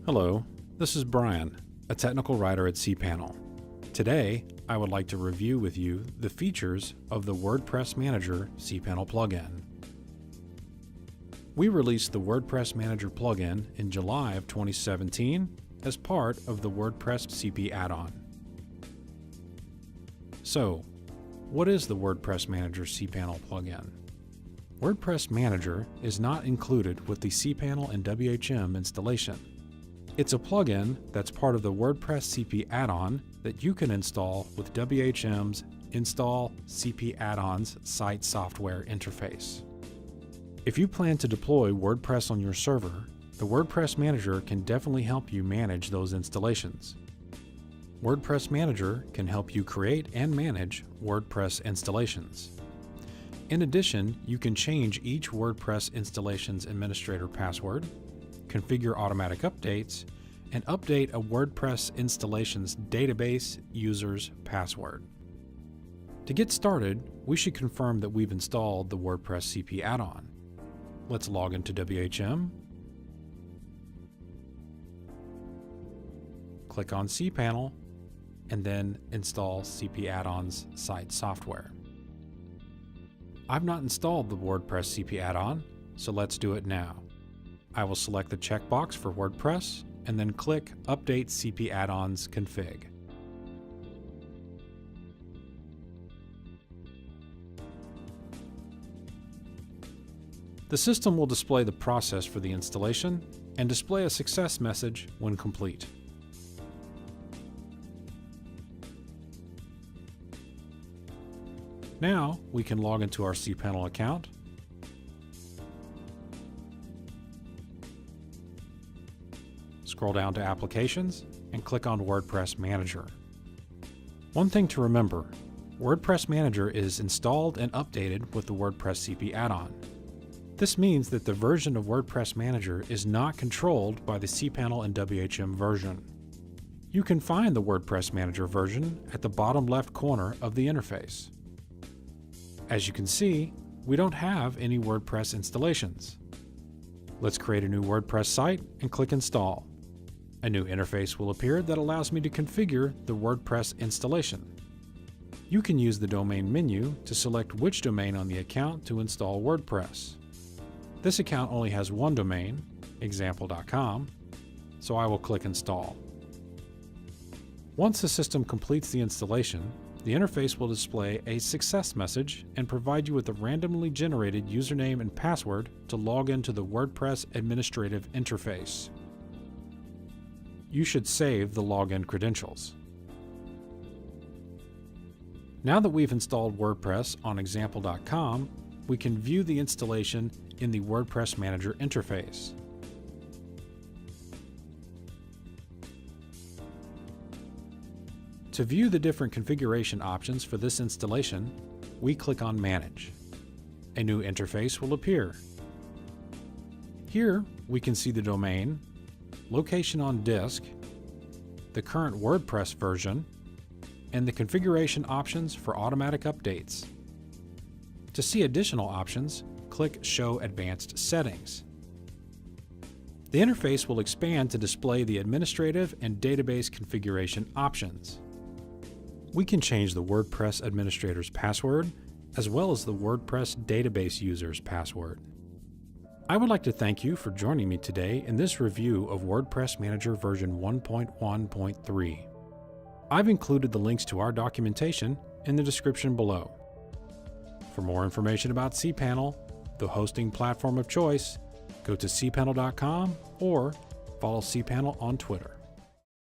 Hello, this is Brian, a technical writer at cPanel. Today, I would like to review with you the features of the WordPress Manager cPanel plugin. We released the WordPress Manager plugin in July of 2017 as part of the WordPress CP add-on. So, what is the WordPress Manager cPanel plugin? WordPress Manager is not included with the cPanel and WHM installation. It's a plugin that's part of the WordPress CP add-on that you can install with WHM's Install CP Add-ons Site Software interface. If you plan to deploy WordPress on your server, the WordPress Manager can definitely help you manage those installations. WordPress Manager can help you create and manage WordPress installations. In addition, you can change each WordPress installation's administrator password, configure automatic updates, and update a WordPress installation's database user's password. To get started, we should confirm that we've installed the WordPress CP add-on. Let's log into WHM, click on cPanel, and then install CP Add-ons Site Software. I've not installed the WordPress CP add-on, so let's do it now. I will select the checkbox for WordPress and then click Update CP Add-ons Config. The system will display the process for the installation and display a success message when complete. Now we can log into our cPanel account, scroll down to Applications, and click on WordPress Manager. One thing to remember, WordPress Manager is installed and updated with the WordPress CP add-on. This means that the version of WordPress Manager is not controlled by the cPanel and WHM version. You can find the WordPress Manager version at the bottom left corner of the interface. As you can see, we don't have any WordPress installations. Let's create a new WordPress site and click Install. A new interface will appear that allows me to configure the WordPress installation. You can use the domain menu to select which domain on the account to install WordPress. This account only has one domain, example.com, so I will click Install. Once the system completes the installation, the interface will display a success message and provide you with a randomly generated username and password to log into the WordPress administrative interface. You should save the login credentials. Now that we've installed WordPress on example.com, we can view the installation in the WordPress Manager interface. To view the different configuration options for this installation, we click on Manage. A new interface will appear. Here, we can see the domain, location on disk, the current WordPress version, and the configuration options for automatic updates. To see additional options, click Show Advanced Settings. The interface will expand to display the administrative and database configuration options. We can change the WordPress administrator's password, as well as the WordPress database user's password. I would like to thank you for joining me today in this review of WordPress Manager version 1.1.3. I've included the links to our documentation in the description below. For more information about cPanel, the hosting platform of choice, go to cpanel.com or follow cPanel on Twitter.